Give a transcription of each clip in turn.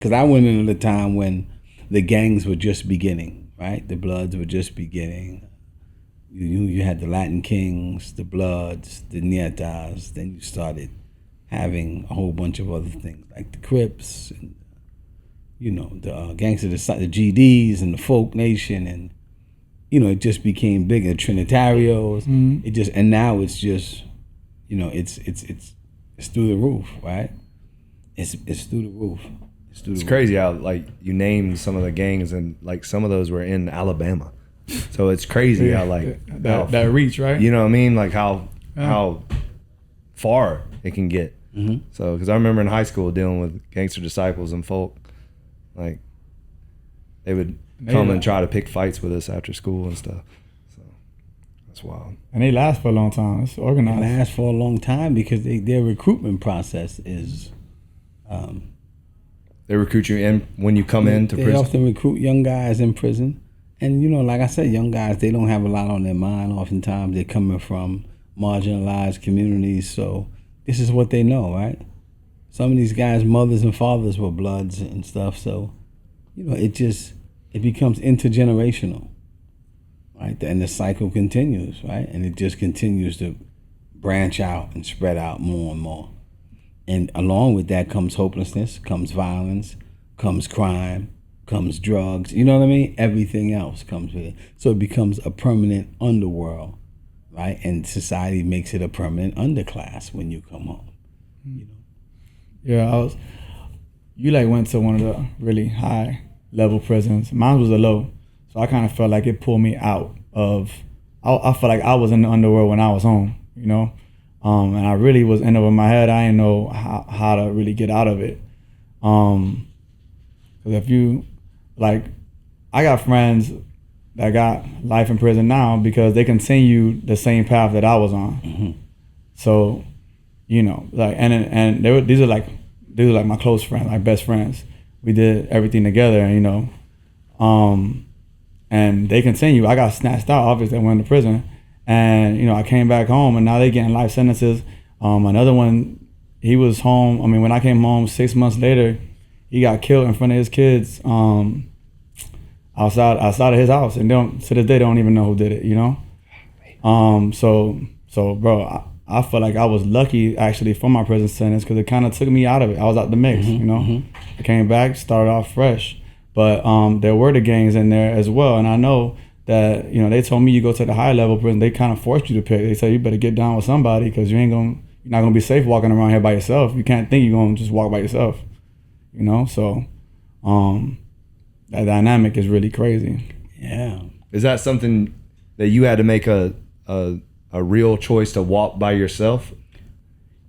Because I went into the time when the gangs were just beginning, right? The Bloods were just beginning. You had the Latin Kings, the Bloods, the Nietas. Then you started having a whole bunch of other things like the Crips, and the gangsters, the GDs, and the Folk Nation, and it just became bigger. The Trinitarios. Mm-hmm. And now it's just, it's through the roof, right? It's through the roof. It's crazy how like you named some of the gangs and like some of those were in Alabama. So it's crazy how like that reach, right? You know what I mean? Like how far it can get. Mm-hmm. So because I remember in high school dealing with gangster disciples and folk, like they would come and try to pick fights with us after school and stuff. So that's wild. And they last for a long time. It's organized. They last for a long time because their recruitment process is. They recruit you in when you come into prison. They often recruit young guys in prison. And, like I said, young guys, they don't have a lot on their mind. Oftentimes, they're coming from marginalized communities. So this is what they know, right? Some of these guys' mothers and fathers were Bloods and stuff. So, it becomes intergenerational, right? And the cycle continues, right? And it just continues to branch out and spread out more and more. And along with that comes hopelessness, comes violence, comes crime, comes drugs. You know what I mean? Everything else comes with it. So it becomes a permanent underworld, right? And society makes it a permanent underclass when you come home. Yeah, you went to one of the really high level prisons. Mine was a low. So I kind of felt like it pulled me out of, I felt like I was in the underworld when I was home, and I really was in over my head. I didn't know how to really get out of it. Because if you, I got friends that got life in prison now because they continue the same path that I was on. Mm-hmm. So, and these are like my close friends, my best friends. We did everything together, and they continue. I got snatched out, obviously, I went to prison. And, I came back home and now they getting life sentences. Another one, he was home. When I came home 6 months later, he got killed in front of his kids outside of his house. And to this day, they don't even know who did it, So bro, I felt like I was lucky actually for my prison sentence because it kind of took me out of it. I was out the mix, Mm-hmm. I came back, started off fresh. But there were the gangs in there as well. And I know that, they told me you go to the high level prison, they kind of forced you to pick. They said you better get down with somebody because you're not gonna be safe walking around here by yourself. You can't think you're gonna just walk by yourself, So that dynamic is really crazy. Yeah. Is that something that you had to make a real choice to walk by yourself?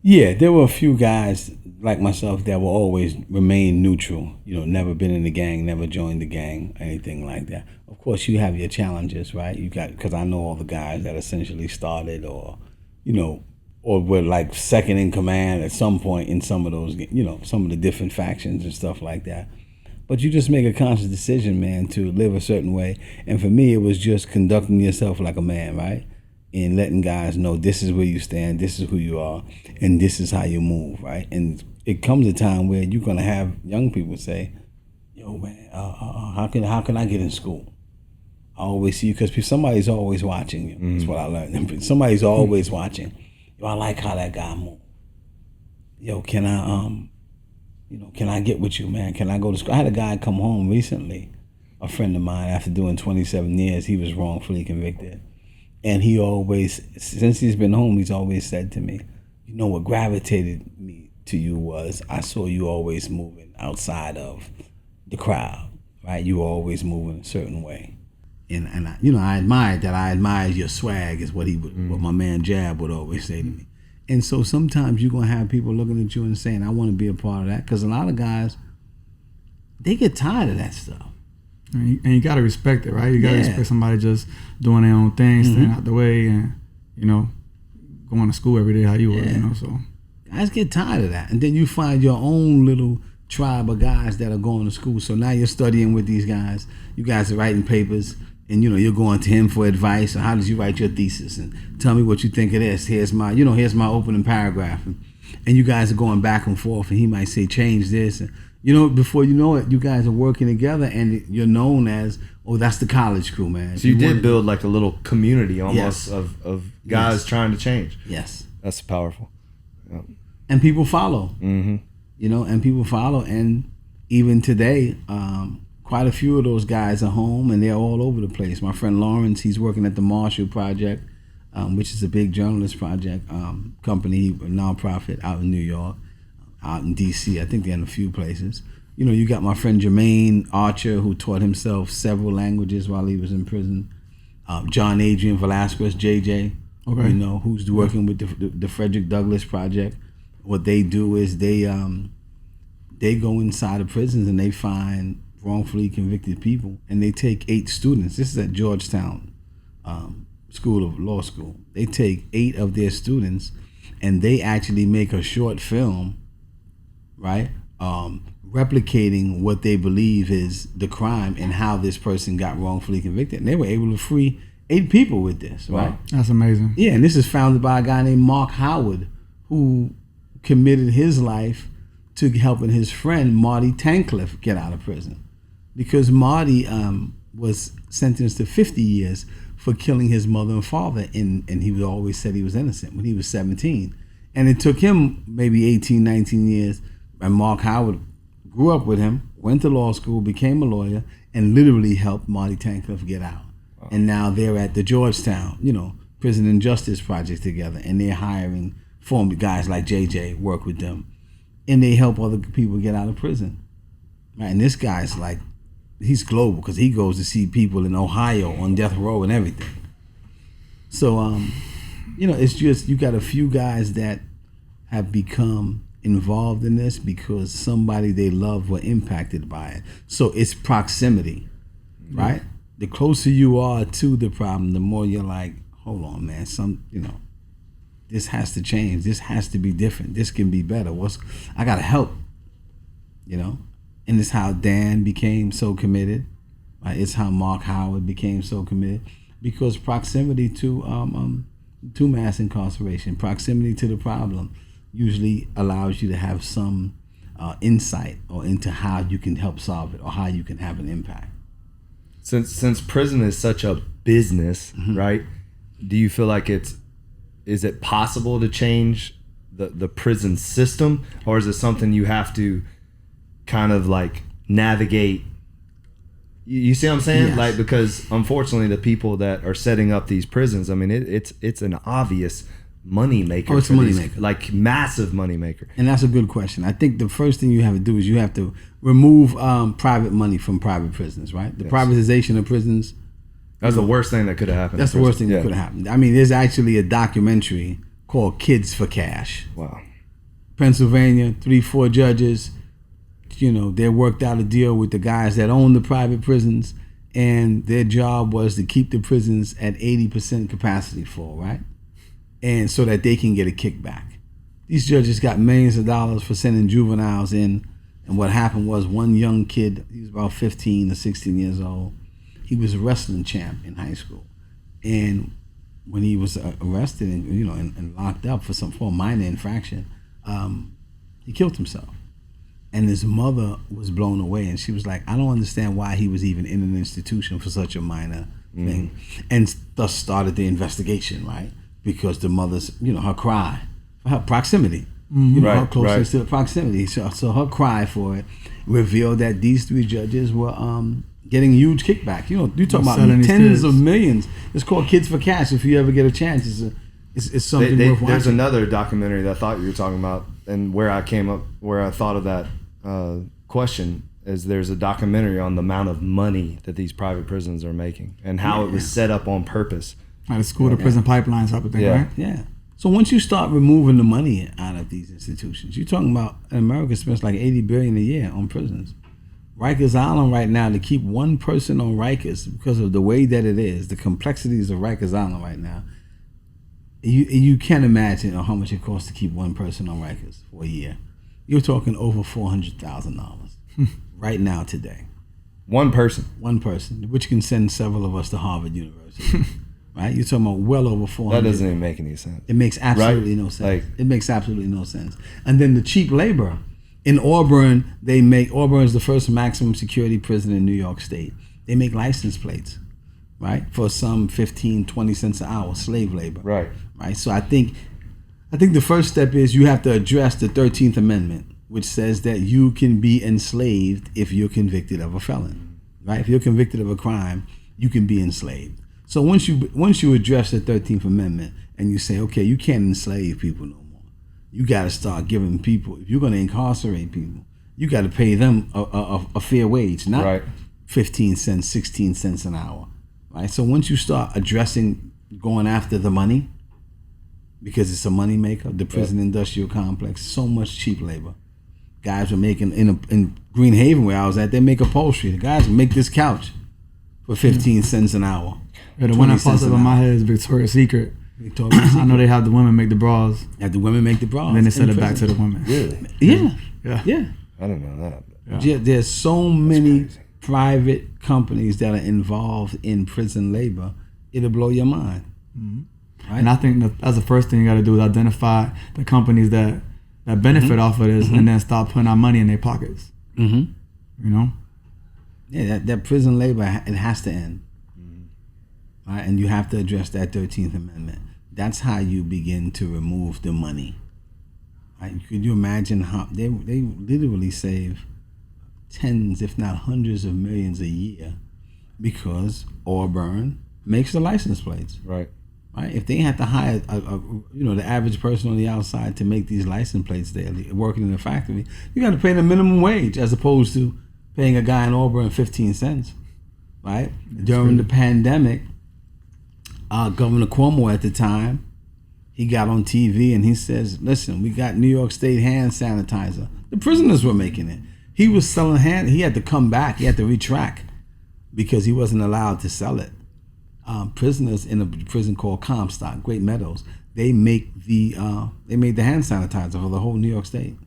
Yeah, there were a few guys like myself that will always remain neutral. Never been in the gang, never joined the gang, anything like that. Of course, you have your challenges, right? Because I know all the guys that essentially started or were second in command at some point in some of those, some of the different factions and stuff like that. But you just make a conscious decision, man, to live a certain way. And for me, it was just conducting yourself like a man, right? And letting guys know this is where you stand, this is who you are, and this is how you move, right? And it comes a time where you're gonna have young people say, "Yo, man, how can I get in school?" I always see you because somebody's always watching you. That's what I learned. Somebody's always watching. Yo, I like how that guy moves. Yo, can I get with you, man? Can I go to school? I had a guy come home recently, a friend of mine, after doing 27 years. He was wrongfully convicted. And he always, since he's been home, he's always said to me, what gravitated me to you was I saw you always moving outside of the crowd, right? You were always moving a certain way. And I admired that. I admired your swag is what what my man Jab would always say to me. And so sometimes you're going to have people looking at you and saying, I want to be a part of that. Because a lot of guys, they get tired of that stuff. And you got to respect it, right? You got to respect somebody just doing their own thing, staying out the way, and, going to school every day how you were, so. Guys get tired of that. And then you find your own little tribe of guys that are going to school. So now you're studying with these guys. You guys are writing papers, and, you're going to him for advice. Or how did you write your thesis? And tell me what you think of this. Here's my opening paragraph. And you guys are going back and forth, and he might say, change this. You know, before you know it, you guys are working together, and you're known as, oh, that's the college crew, man. So you did build like a little community almost Yes. of guys Yes. trying to change. Yes. That's powerful. Yep. And people follow. Mm-hmm. You know, and people follow. And even today, quite a few of those guys are home, and they're all over the place. My friend Lawrence, he's working at the Marshall Project, which is a big journalist project company, a nonprofit out in New York, out in D.C. I think they're in a few places. You know, you got my friend Jermaine Archer, who taught himself several languages while he was in prison. John Adrian Velasquez, JJ, Okay. you know, who's working with the Frederick Douglass Project. What they do is they go inside of prisons and they find wrongfully convicted people, and they take 8 students. This is at Georgetown School of Law School. They take 8 of their students, and they actually make a short film, right? Replicating what they believe is the crime and how this person got wrongfully convicted. And they were able to free 8 people with this, right? That's amazing. Yeah, and this is founded by a guy named Mark Howard, who committed his life to helping his friend Marty Tancliffe get out of prison, because Marty was sentenced to 50 years for killing his mother and father, and he always said he was innocent when he was 17. And it took him maybe 18, 19 years, and Mark Howard grew up with him, went to law school, became a lawyer, and literally helped Marty Tancliffe get out. Wow. And now they're at the Georgetown, you know, Prison and Justice Project together, and they're hiring former guys like JJ, work with them, and they help other people get out of prison. Right? And this guy's like, he's global, because he goes to see people in Ohio on death row and everything. So, you know, it's just, you got a few guys that have become involved in this because somebody they love were impacted by it. So it's proximity, right? The closer you are to the problem, the more you're like, hold on, man, this has to change. This has to be different. This can be better. I gotta help, you know? And it's how Dan became so committed, right? It's how Mark Howard became so committed, because proximity to mass incarceration, proximity to the problem, usually allows you to have some insight or into how you can help solve it or how you can have an impact. Since prison is such a business, Mm-hmm. right? Do you feel like is it possible to change the prison system, or is it something you have to kind of like navigate? You see what I'm saying? Yes. Like, because unfortunately the people that are setting up these prisons, I mean, it's an obvious money maker. Oh, it's a money maker. Like massive money maker. And that's a good question. I think the first thing you have to do is you have to remove private money from private prisons, right? The privatization of prisons. That's the worst thing that could have happened. That's the worst thing that could have happened. I mean, there's actually a documentary called Kids for Cash. Wow. Pennsylvania, 3-4 judges, you know, they worked out a deal with the guys that own the private prisons, and their job was to keep the prisons at 80% capacity full, right? And so that they can get a kickback. These judges got millions of dollars for sending juveniles in, and what happened was one young kid, he was about 15 or 16 years old, he was a wrestling champ in high school, and when he was arrested and, you know, and locked up for a minor infraction, he killed himself. And his mother was blown away, and she was like, I don't understand why he was even in an institution for such a minor thing. And thus started the investigation, right? Because the mother's, you know, her cry, her proximity, you know, her closeness to the proximity. So her cry for it revealed that these 3 judges were getting huge kickback. You know, you talk about tens of millions. It's called Kids for Cash. If you ever get a chance, it's something worth watching. There's another documentary that I thought you were talking about, and where I thought of that question is, there's a documentary on the amount of money that these private prisons are making and how it was set up on purpose. Like the school to prison pipeline type of thing, right? Yeah. So once you start removing the money out of these institutions, you're talking about, America spends like $80 billion a year on prisons. Rikers Island right now, to keep one person on Rikers, because of the way that it is, the complexities of Rikers Island right now, you can't imagine how much it costs to keep one person on Rikers for a year. You're talking over $400,000 right now today. One person, which can send several of us to Harvard University. Right? You're talking about well over 400. That doesn't even make any sense. It makes absolutely no sense. It makes absolutely no sense. And then the cheap labor In Auburn, Auburn is the first maximum security prison in New York State. They make license plates, right? For some 15, 20 cents an hour, slave labor. Right. Right. So I think the first step is you have to address the 13th Amendment, which says that you can be enslaved if you're convicted of a felon. Right? If you're convicted of a crime, you can be enslaved. So once you address the 13th Amendment and you say, okay, you can't enslave people no more. You got to start giving people, if you're going to incarcerate people, you got to pay them a fair wage, not right. 15 cents, 16 cents an hour. Right? So once you start addressing going after the money, because it's a money maker, the prison industrial complex, so much cheap labor. Guys were making, in Green Haven where I was at, they make upholstery. The guys would make this couch for 15 cents an hour. Yeah, the one that pops up in my head is Victoria's Secret. I know they have the women make the bras. Have the women make the bras. And then they sell it back to the women. Really? Yeah. I didn't know that. Yeah. There's so many private companies that are involved in prison labor. It'll blow your mind. Mm-hmm. Right? And I think that's the first thing you got to do is identify the companies that benefit off of this, and then start putting our money in their pockets. You know? Yeah, that prison labor, it has to end. Right? And you have to address that 13th Amendment. That's how you begin to remove the money. Right? Could you imagine how they literally save tens, if not hundreds of millions a year because Auburn makes the license plates. Right. Right? If they had to hire the average person on the outside to make these license plates daily, working in a factory, you got to pay them minimum wage as opposed to paying a guy in Auburn 15 cents. Right? During the pandemic, Governor Cuomo at the time, he got on TV and he says, listen, we got New York State hand sanitizer. The prisoners were making it. He was selling he had to come back, he had to retract because he wasn't allowed to sell it. Prisoners in a prison called Comstock, Great Meadows, they made the hand sanitizer for the whole New York State.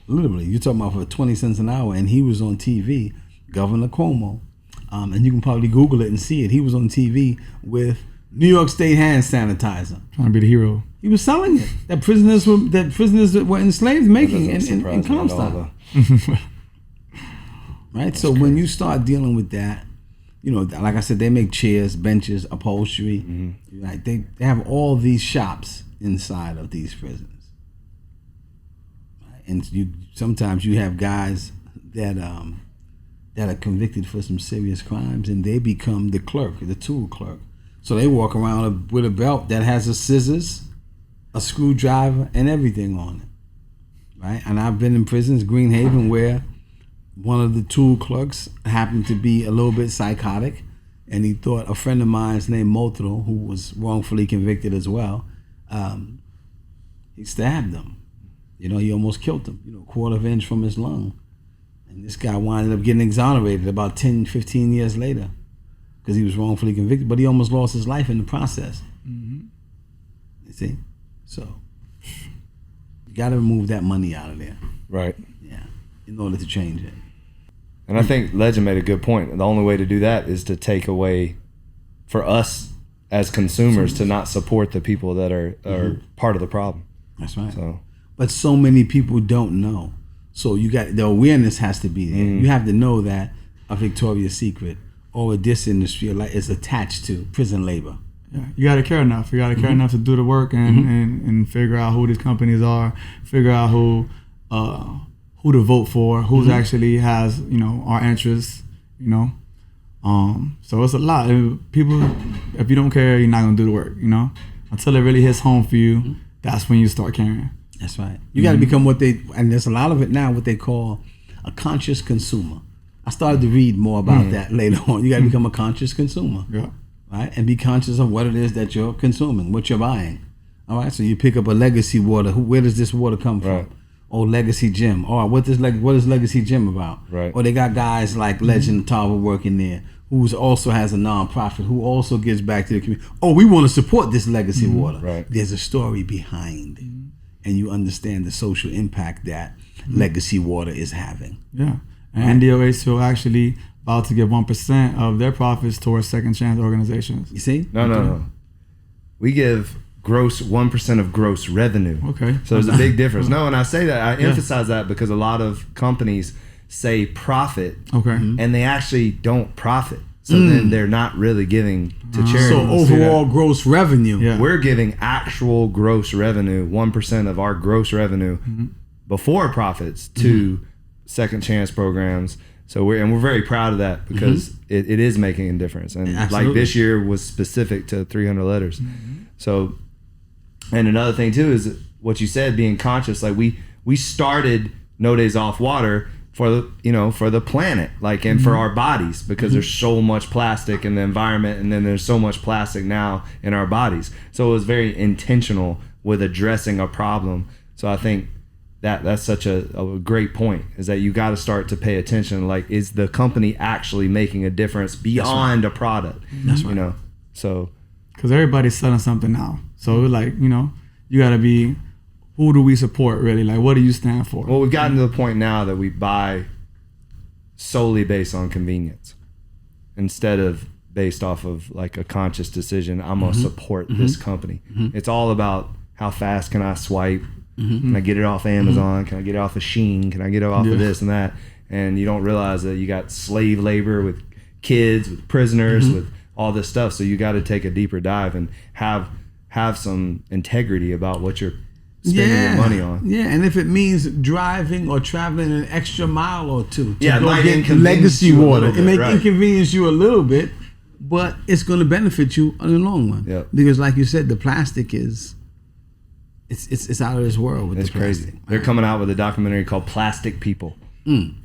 Literally, you're talking about for 20 cents an hour, and he was on TV, Governor Cuomo. And you can probably Google it and see it. He was on TV with New York State hand sanitizer. Trying to be the hero. He was selling it. That prisoners that were enslaved making in Comstock. Right? So when you start dealing with that, like I said, they make chairs, benches, upholstery. Like they have all these shops inside of these prisons. Right? And sometimes you have guys that are convicted for some serious crimes, and they become the clerk, the tool clerk. So they walk around with a belt that has a scissors, a screwdriver, and everything on it, right? And I've been in prisons, Green Haven, where one of the tool clerks happened to be a little bit psychotic, and he thought a friend of mine's named Motul, who was wrongfully convicted as well, he stabbed him. He almost killed him, a quarter of an inch from his lung. And this guy wound up getting exonerated about 10, 15 years later because he was wrongfully convicted, but he almost lost his life in the process. You see? So you got to remove that money out of there. Right. Yeah, in order to change it. And I think Legend made a good point. The only way to do that is to take away, for us as consumers, to not support the people that are part of the problem. That's right. So, but so many people don't know. So the awareness has to be there. You have to know that a Victoria's Secret or this industry is attached to prison labor. Yeah, you got to care enough. You got to care enough to do the work and figure out who these companies are, figure out who to vote for, who actually has our interests. So it's a lot. People, if you don't care, you're not gonna do the work. Until it really hits home for you, that's when you start caring. That's right. You got to become and there's a lot of it now, what they call a conscious consumer. I started to read more about that later on. You got to become a conscious consumer. Yeah. Right? And be conscious of what it is that you're consuming, what you're buying. All right? So you pick up a Legacy water. Where does this water come from? Right. Or Legacy Gym. All right, what is Legacy Gym about? Right. Or they got guys like Legend Tarver working there, who also has a nonprofit, who also gives back to the community. Oh, we want to support this Legacy water. Right. There's a story behind it. And you understand the social impact that Legacy Water is having. Yeah. And NDOA is still actually about to give 1% of their profits towards second chance organizations. You see? No. We give gross 1% of gross revenue. Okay. So there's a big difference. No, and I say that, I emphasize that because a lot of companies say profit, Okay. and they actually don't profit. So then they're not really giving to charity. So overall gross revenue. Yeah. We're giving actual gross revenue, 1% of our gross revenue before profits to second chance programs. So we're very proud of that because it is making a difference. And Absolutely. like this year was specific to 300 letters. So, and another thing too is what you said, being conscious. Like we started No Days Off Water for the planet, like, and for our bodies, because there's so much plastic in the environment, and then there's so much plastic now in our bodies. So it was very intentional with addressing a problem. So I think that's such a great point, is that you got to start to pay attention. Like, is the company actually making a difference beyond a product? That's right. You know, so Because everybody's selling something now. So like, you got to be, who do we support really? Like, what do you stand for? well, we've gotten to the point now that we buy solely based on convenience instead of based off of like a conscious decision. I'm gonna support this company. It's all about how fast can I swipe. Can I get it off Amazon? Can I get it off of Shein? Can I get it off of this and that? And you don't realize that you got slave labor with kids, with prisoners, with all this stuff. So you got to take a deeper dive and have some integrity about what you're spending your money on. Yeah, and if it means driving or traveling an extra mile or two to Yeah, it go might get inconvenience legacy you a water, little it may bit, right. inconvenience you a little bit, but it's going to benefit you in the long run. Yep. Because, like you said, the plastic is it's out of this world with It's the plastic. crazy. They're coming out with a documentary called Plastic People.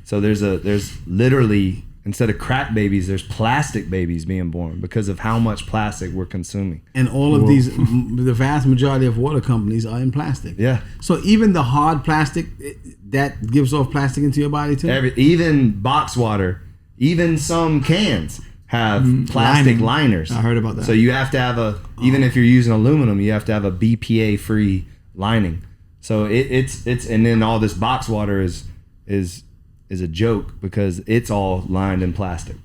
So there's literally, instead of crack babies, there's plastic babies being born because of how much plastic we're consuming. And all of these, the vast majority of water companies are in plastic. Yeah. So even the hard plastic that gives off plastic into your body too. Even box water, even some cans have plastic liners. I heard about that. So you have to have even if you're using aluminum, you have to have a BPA free lining. So it's and then all this box water is a joke because it's all lined in plastic.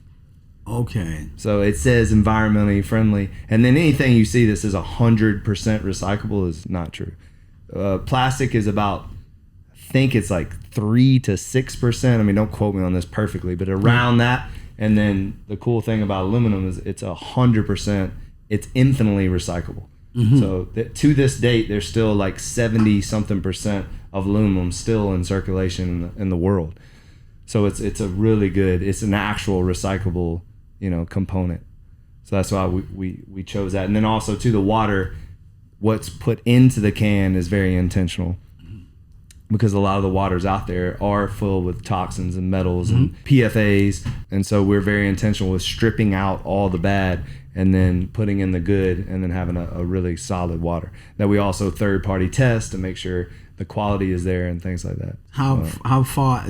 Okay. So it says environmentally friendly, and then anything you see that says 100% recyclable is not true. Plastic is about, I think it's like 3 to 6%. I mean, don't quote me on this perfectly, but around that. And then the cool thing about aluminum is it's 100%. It's infinitely recyclable. So to this date, there's still like 70-something% of aluminum still in circulation in the world. So it's a really good, it's an actual recyclable, component. So that's why we chose that. And then also to the water, what's put into the can is very intentional, because a lot of the waters out there are full with toxins and metals and PFAs. And so we're very intentional with stripping out all the bad and then putting in the good, and then having a really solid water that we also third-party test to make sure the quality is there and things like that. How far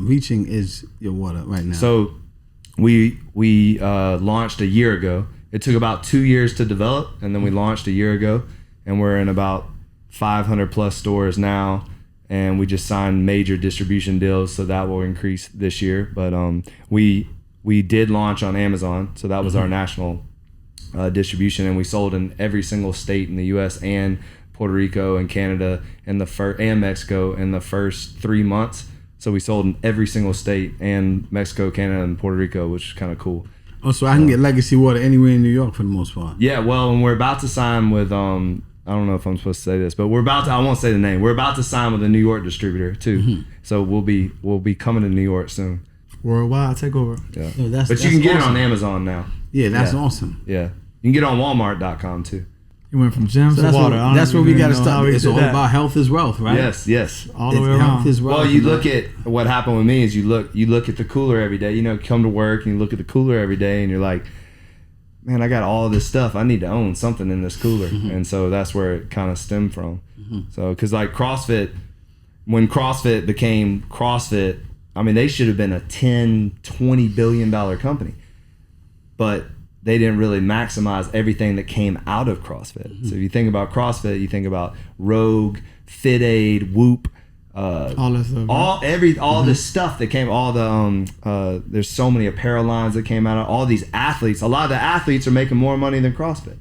reaching is your water right now? So we launched a year ago. It took about 2 years to develop, and then we launched a year ago, and we're in about 500 plus stores now, and we just signed major distribution deals, so that will increase this year. But we did launch on Amazon, so that was our national distribution, and we sold in every single state in the U.S. and Puerto Rico and Canada and Mexico in the first 3 months. So we sold in every single state, and Mexico, Canada, and Puerto Rico, which is kind of cool. Oh, so I can get legacy water anywhere in New York for the most part. Yeah, well, and we're about to sign with I don't know if I'm supposed to say this, but I won't say the name. We're about to sign with a New York distributor too. So we'll be coming to New York soon. Worldwide takeover. Yeah. Yeah, that's But you can get awesome. it on Amazon now. Yeah, that's awesome. Yeah. You can get it on Walmart.com too. You went from gyms So to water. that's where we got to how start. we It's did all that. about health is wealth, right? Yes. all the way Health around. is wealth. Well, you look at what happened with me is you look at the cooler every day. Come to work and you look at the cooler every day and you're like, man, I got all this stuff. I need to own something in this cooler. And so that's where it kind of stemmed from. So, because like CrossFit, when CrossFit became CrossFit, I mean, they should have been a $10-20 billion company. But they didn't really maximize everything that came out of CrossFit. So if you think about CrossFit, you think about Rogue, Fit Aid, Whoop, all this stuff. all this stuff that came, all the there's so many apparel lines that came out of all these athletes. A lot of the athletes are making more money than CrossFit.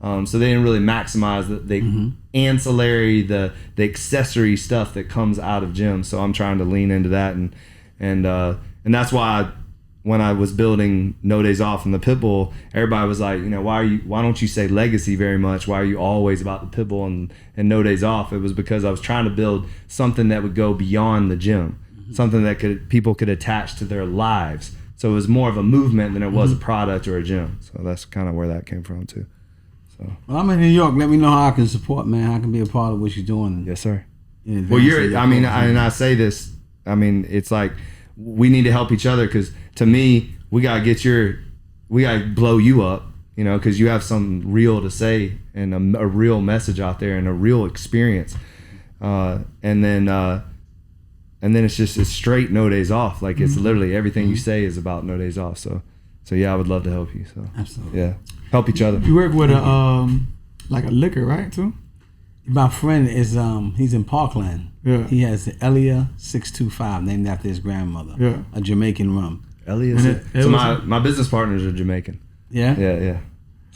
So they didn't really maximize the ancillary, the accessory stuff that comes out of gym. So I'm trying to lean into that, and that's why when I was building No Days Off and the Pitbull, everybody was like, why don't you say legacy very much? Why are you always about the Pitbull and No Days Off? It was because I was trying to build something that would go beyond the gym, something that people could attach to their lives. So it was more of a movement than it was a product or a gym. So that's kind of where that came from too. So. Well, I'm in New York. Let me know how I can support, man. How I can be a part of what you're doing. Yes, sir. Well, I say this. I mean, it's like we need to help each other, because to me, we gotta blow you up, because you have something real to say and a real message out there and a real experience. And then it's straight No Days Off. Like it's literally everything you say is about No Days Off. So yeah, I would love to help you. So absolutely, yeah, help each other. You work with a liquor, right, too? My friend is he's in Parkland. Yeah. He has the Elia 625 named after his grandmother. Yeah. A Jamaican rum. Elia. So my business partners are Jamaican. Yeah. Yeah.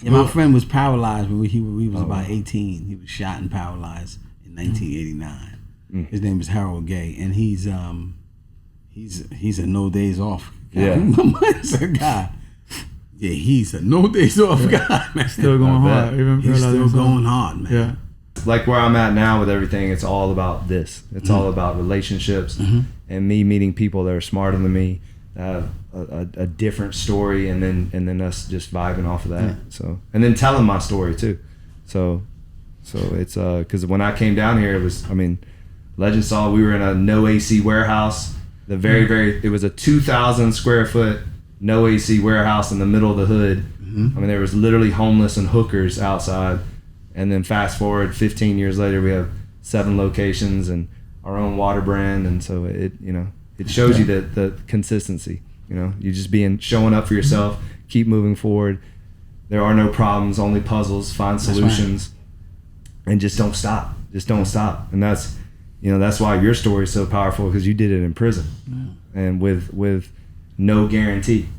Yeah, my friend was paralyzed when he was about 18. He was shot and paralyzed in 1989. His name is Harold Gay, and he's a No Days Off guy. Yeah. He's a guy. Yeah, he's a No Days Off guy, man. Still going hard. He's still going hard, man. Yeah. Like where I'm at now with everything, it's all about this. It's all about relationships and me meeting people that are smarter than me, that have a different story, and then us just vibing off of that. Yeah. So, and then telling my story too. So it's because when I came down here, Legend saw we were in a no AC warehouse. It was a 2,000 square foot no AC warehouse in the middle of the hood. There was literally homeless and hookers outside. And then fast forward 15 years later, we have 7 locations and our own water brand. And so it shows you the consistency. You just showing up for yourself, keep moving forward. There are no problems, only puzzles. Find solutions, and just don't stop. Just don't stop. And that's why your story is so powerful, because you did it in prison and with no guarantee.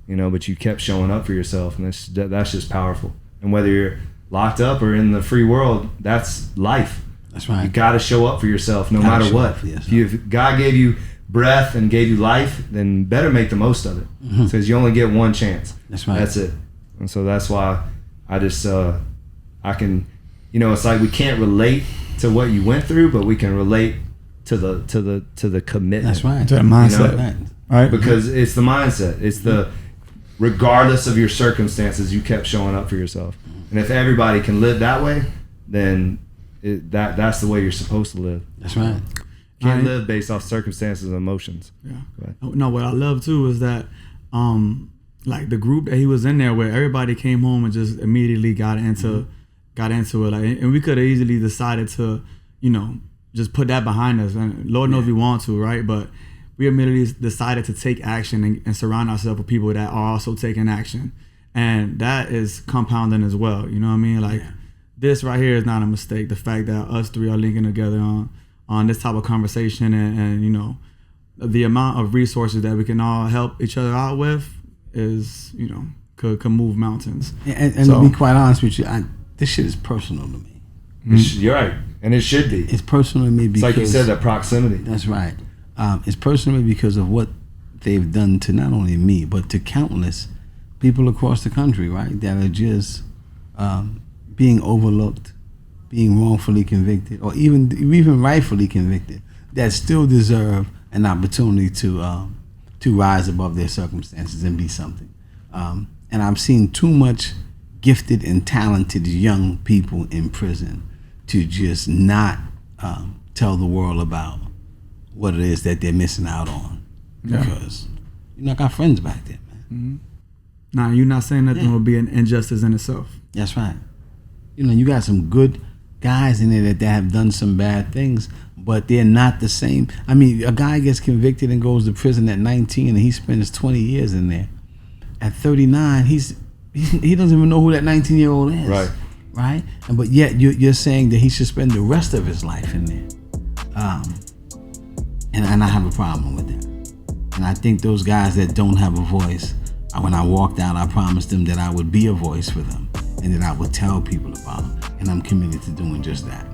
But you kept showing up for yourself, and that's just powerful. And whether you're locked up or in the free world, that's life. That's right. You got to show up for yourself no matter what. If God gave you breath and gave you life, then better make the most of it, because you only get one chance. That's right. That's it. And so that's why I just I can, it's like we can't relate to what you went through, but we can relate to the commitment. That's right. To the mindset, right? Because it's the mindset. It's regardless of your circumstances, you kept showing up for yourself. And if everybody can live that way, then that's the way you're supposed to live. That's right. Can't live based off circumstances and emotions. Yeah. No, what I love too is that, like the group that he was in there, where everybody came home and just immediately got into it. Like, and we could have easily decided to, just put that behind us. And Lord knows we want to, right? But we immediately decided to take action and surround ourselves with people that are also taking action. And that is compounding as well. You know what I mean? Like this right here is not a mistake. The fact that us three are linking together on this type of conversation and the amount of resources that we can all help each other out with is, could move mountains. And to be quite honest with you, this shit is personal to me. You're right. And it should be. It's personal to me because... It's like you said, that proximity. That's right. It's personal to me because of what they've done to not only me, but to countless people across the country, right, that are just being overlooked, being wrongfully convicted, or even rightfully convicted, that still deserve an opportunity to rise above their circumstances and be something. And I've seen too much gifted and talented young people in prison to just not tell the world about what it is that they're missing out on. Because I got friends back there, man. Nah, you're not saying nothing will be an injustice in itself. That's right. You got some good guys in there that have done some bad things, but they're not the same. I mean, a guy gets convicted and goes to prison at 19 and he spends 20 years in there. At 39, he doesn't even know who that 19-year-old is. Right? But yet you're saying that he should spend the rest of his life in there. And I have a problem with that. And I think those guys that don't have a voice, when I walked out, I promised them that I would be a voice for them and that I would tell people about. And I'm committed to doing just that.